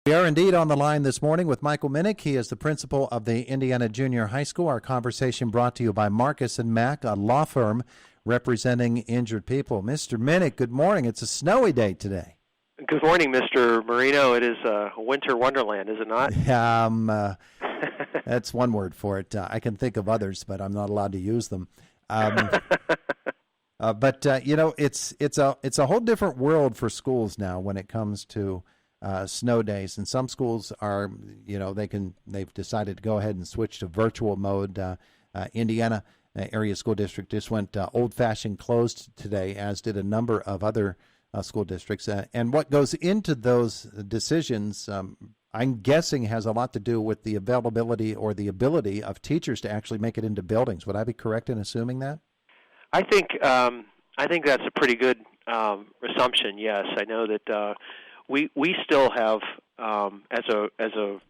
We are indeed on the line this morning with Michael Minnick. He is the principal of the Indiana Junior High School. Our conversation brought to you by Marcus and Mack, a law firm representing injured people. Mr. Minnick, good morning. It's a snowy day today. Good morning, Mr. Marino. It is a winter wonderland, is it not? That's one word for it. I can think of others, but I'm not allowed to use them. But it's a whole different world for schools now when it comes to snow days, and some schools are, they've decided to go ahead and switch to virtual mode. Indiana area school district just went old-fashioned closed today, as did a number of other school districts. And what goes into those decisions, I'm guessing, has a lot to do with the availability or the ability of teachers to actually make it into buildings. Would I be correct in assuming that? I think that's a pretty good assumption. Yes, I know that. We still have, as a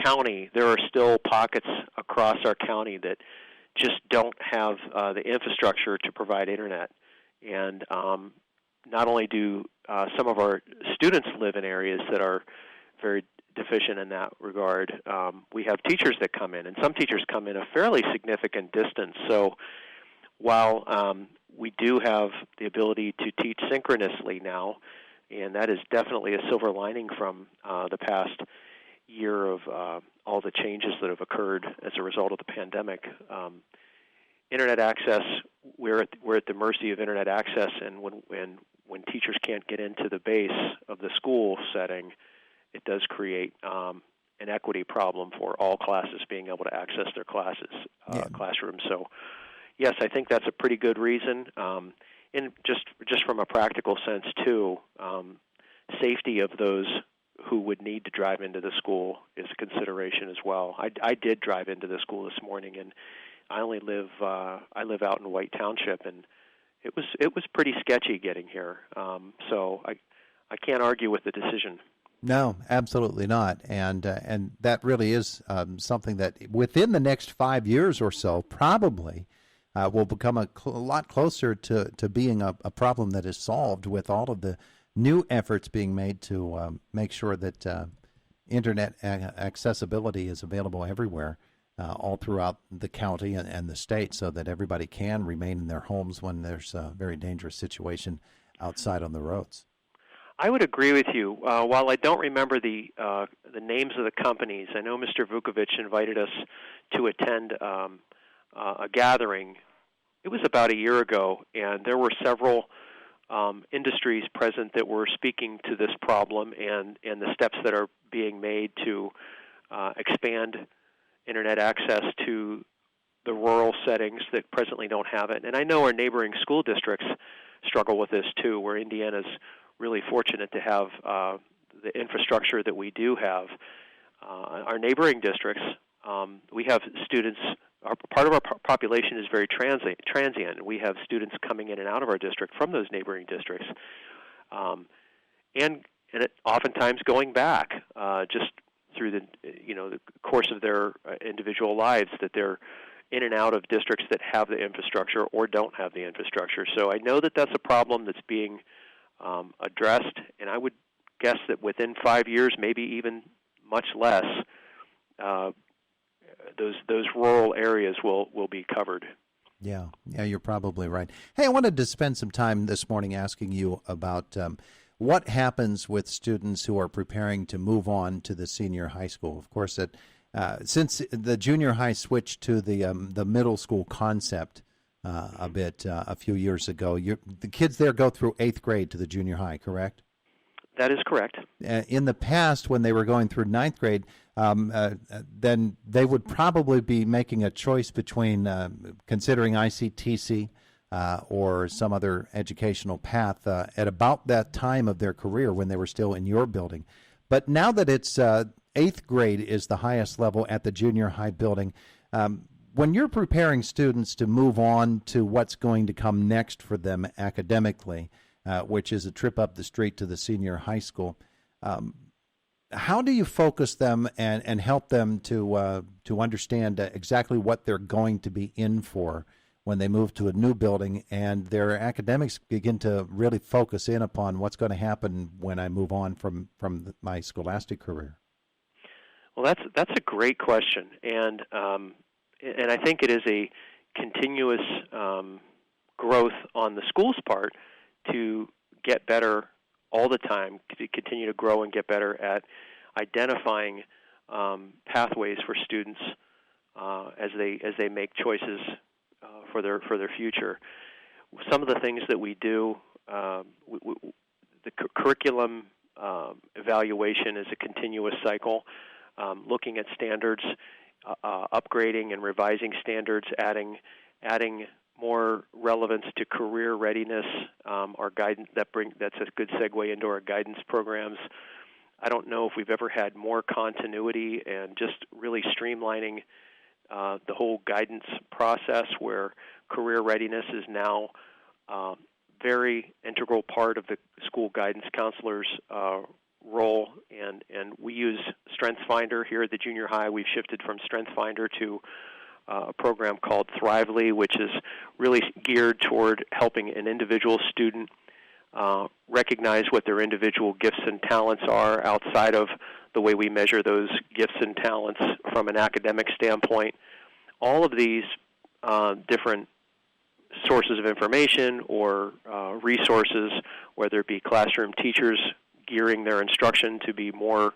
county, there are still pockets across our county that just don't have the infrastructure to provide internet. And not only do some of our students live in areas that are very deficient in that regard, we have teachers that come in, and some teachers come in a fairly significant distance. So while we do have the ability to teach synchronously now, and that is definitely a silver lining from the past year of all the changes that have occurred as a result of the pandemic. Internet access, we're at the mercy of internet access, and when teachers can't get into the base of the school setting, it does create an equity problem for all classes being able to access their classrooms. So, yes, I think that's a pretty good reason. And just from a practical sense, too, safety of those who would need to drive into the school is a consideration as well. I did drive into the school this morning, and I live out in White Township, and it was pretty sketchy getting here. So I can't argue with the decision. No, absolutely not. And that really is something that within the next 5 years or so, probably, will become a lot closer to being a problem that is solved with all of the new efforts being made to make sure that internet accessibility is available everywhere, all throughout the county and the state, so that everybody can remain in their homes when there's a very dangerous situation outside on the roads. I would agree with you. While I don't remember the names of the companies, I know Mr. Vukovic invited us to attend a gathering. It was about a year ago, and there were several industries present that were speaking to this problem and the steps that are being made to expand internet access to the rural settings that presently don't have it. And I know our neighboring school districts struggle with this too, where Indiana's really fortunate to have the infrastructure that we do have. Our neighboring districts, we have students. Part of our population is very transient. We have students coming in and out of our district from those neighboring districts, and oftentimes going back just through the course of their individual lives, that they're in and out of districts that have the infrastructure or don't have the infrastructure. So I know that that's a problem that's being addressed, and I would guess that within 5 years, maybe even much less, those rural areas will be covered. Yeah, you're probably right. Hey, I wanted to spend some time this morning asking you about what happens with students who are preparing to move on to the senior high school. Of course, since the junior high switched to the middle school concept a bit a few years ago, the kids there go through 8th grade to the junior high, correct? That is correct. In the past, when they were going through 9th grade, then they would probably be making a choice between considering ICTC or some other educational path at about that time of their career when they were still in your building. But now that it's 8th grade is the highest level at the junior high building, when you're preparing students to move on to what's going to come next for them academically, which is a trip up the street to the senior high school, how do you focus them and help them to understand exactly what they're going to be in for when they move to a new building and their academics begin to really focus in upon what's going to happen when I move on from my scholastic career? Well, that's a great question, and I think it is a continuous growth on the school's part to get better all the time, to continue to grow and get better at identifying pathways for students as they make choices for their future. Some of the things that we do, the curriculum evaluation is a continuous cycle, looking at standards, upgrading and revising standards, adding more relevance to career readiness. Our guidance that's a good segue into our guidance programs. I don't know if we've ever had more continuity and just really streamlining the whole guidance process, where career readiness is now very integral part of the school guidance counselor's role, and we use StrengthsFinder here at the junior high. We've shifted from StrengthsFinder to a program called Thrively, which is really geared toward helping an individual student recognize what their individual gifts and talents are outside of the way we measure those gifts and talents from an academic standpoint. All of these different sources of information or resources, whether it be classroom teachers gearing their instruction to be more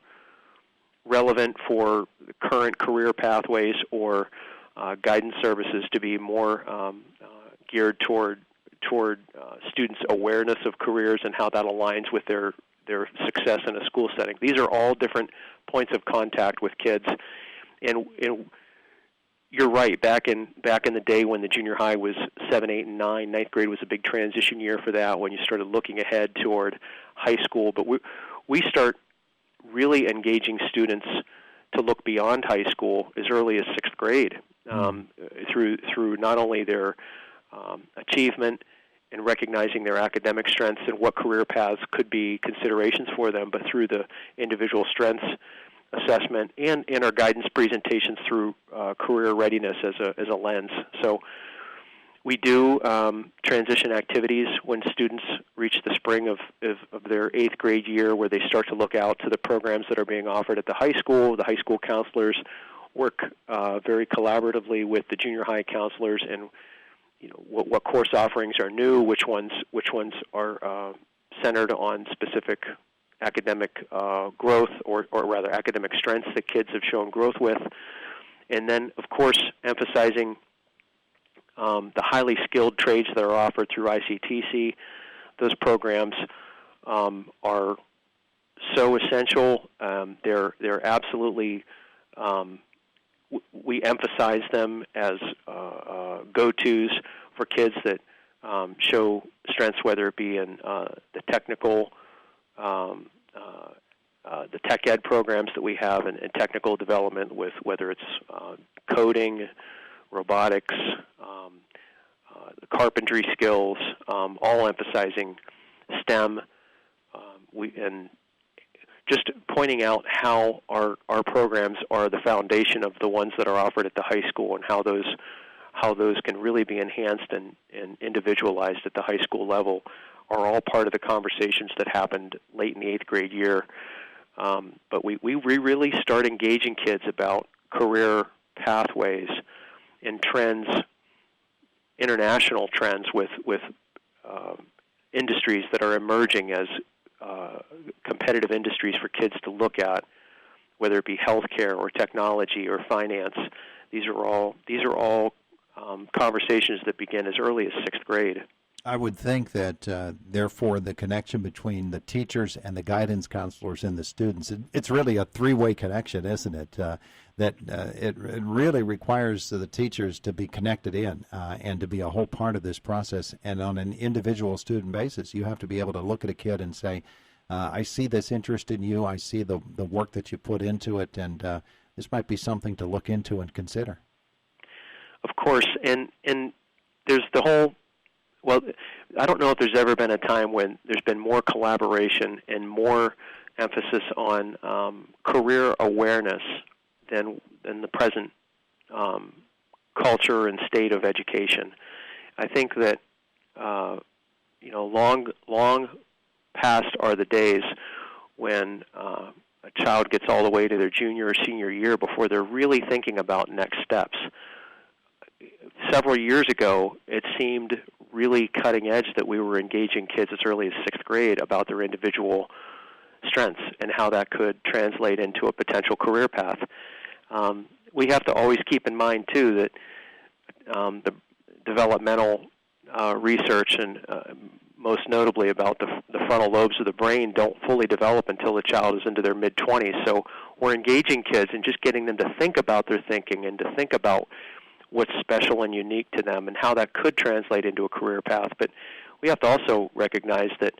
relevant for the current career pathways, or guidance services to be more geared toward students' awareness of careers and how that aligns with their success in a school setting. These are all different points of contact with kids, and you're right. Back in the day when the junior high was 7, 8, and 9, ninth grade was a big transition year for that, when you started looking ahead toward high school. But we start really engaging students to look beyond high school as early as 6th grade, through not only their achievement and recognizing their academic strengths and what career paths could be considerations for them, but through the individual strengths assessment and in our guidance presentations through career readiness as a lens. So we do transition activities when students reach the spring of their 8th grade year, where they start to look out to the programs that are being offered at the high school. The high school counselors work very collaboratively with the junior high counselors, and what course offerings are new, which ones are centered on specific academic growth, or rather academic strengths that kids have shown growth with. And then, of course, emphasizing the highly skilled trades that are offered through ICTC. Those programs are so essential. They're absolutely, we emphasize them as go-tos for kids that show strengths, whether it be in the technical, the tech ed programs that we have, and technical development, with whether it's coding, robotics, the carpentry skills, all emphasizing STEM. And just pointing out how our programs are the foundation of the ones that are offered at the high school, and how those can really be enhanced and individualized at the high school level, are all part of the conversations that happened late in the 8th grade year. But we really start engaging kids about career pathways and trends, international trends with industries that are emerging as competitive industries for kids to look at, whether it be healthcare or technology or finance. These are all conversations that begin as early as 6th grade. I would think that, therefore, the connection between the teachers and the guidance counselors and the students, it's really a three-way connection, isn't it? It really requires the teachers to be connected in and to be a whole part of this process. And on an individual student basis, you have to be able to look at a kid and say, I see this interest in you, I see the work that you put into it, and this might be something to look into and consider. Of course, and there's the whole, well, I don't know if there's ever been a time when there's been more collaboration and more emphasis on career awareness than the present culture and state of education. I think that long past are the days when a child gets all the way to their junior or senior year before they're really thinking about next steps. Several years ago, it seemed really cutting edge that we were engaging kids as early as 6th grade about their individual strengths and how that could translate into a potential career path. We have to always keep in mind, too, that the developmental research and most notably about the frontal lobes of the brain don't fully develop until the child is into their mid-20s. So we're engaging kids and just getting them to think about their thinking and to think about what's special and unique to them and how that could translate into a career path. But we have to also recognize that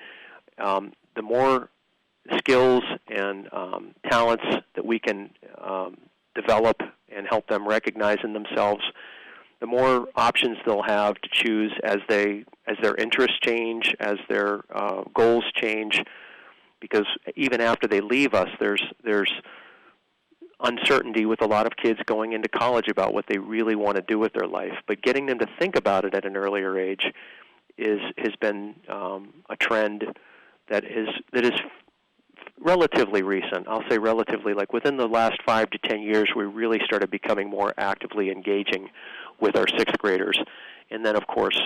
the more skills and talents that we can develop and help them recognize in themselves, the more options they'll have to choose as their interests change, as their goals change. Because even after they leave us, there's uncertainty with a lot of kids going into college about what they really want to do with their life. But getting them to think about it at an earlier age has been a trend that is relatively recent. I'll say relatively, like within the last 5 to 10 years, we really started becoming more actively engaging with our 6th graders. And then, of course,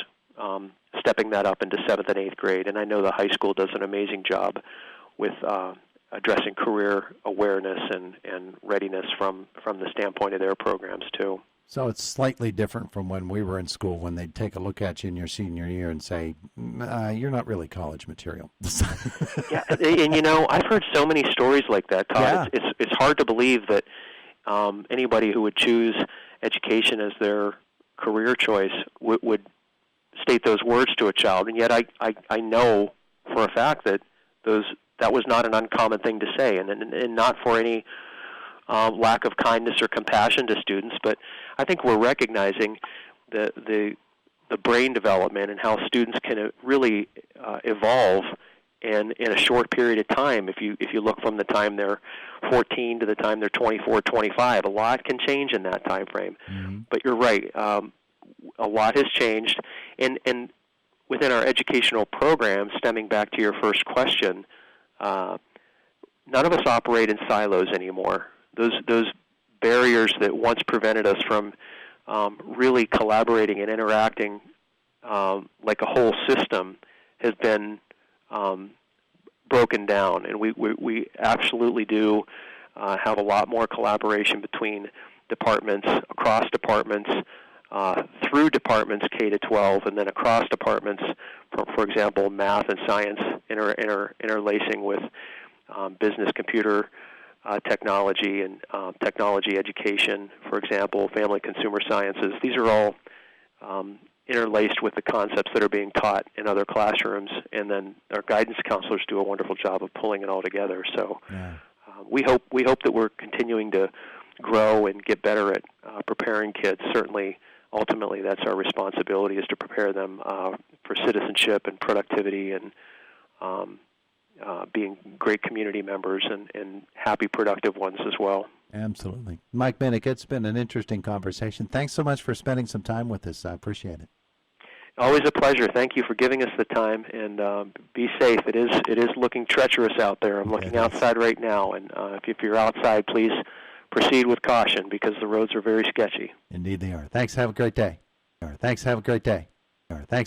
stepping that up into 7th and 8th grade. And I know the high school does an amazing job with addressing career awareness and readiness from the standpoint of their programs, too. So it's slightly different from when we were in school, when they'd take a look at you in your senior year and say, you're not really college material. Yeah, and I've heard so many stories like that, Todd. Yeah. It's hard to believe that anybody who would choose education as their career choice would state those words to a child, and yet I know for a fact that that was not an uncommon thing to say, and not for any lack of kindness or compassion to students, but I think we're recognizing the brain development and how students can really evolve in a short period of time. If you look from the time they're 14 to the time they're 24, 25, a lot can change in that time frame. Mm-hmm. But you're right, a lot has changed, and within our educational program, stemming back to your first question, none of us operate in silos anymore. Those barriers that once prevented us from really collaborating and interacting like a whole system has been broken down, and we absolutely do have a lot more collaboration between departments, across departments, through departments K to 12, and then across departments, for example, math and science interlacing with business, computer technology, and technology education, for example, family consumer sciences. These are all interlaced with the concepts that are being taught in other classrooms, and then our guidance counselors do a wonderful job of pulling it all together. So we hope that we're continuing to grow and get better at preparing kids. Certainly, ultimately, that's our responsibility, is to prepare them for citizenship and productivity and being great community members and happy, productive ones as well. Absolutely. Mike Minnick, it's been an interesting conversation. Thanks so much for spending some time with us. I appreciate it. Always a pleasure. Thank you for giving us the time, and be safe. It is looking treacherous out there. I'm looking outside right now, and if you're outside, please proceed with caution because the roads are very sketchy. Indeed they are. Thanks. Have a great day. Thanks. Have a great day. Thanks.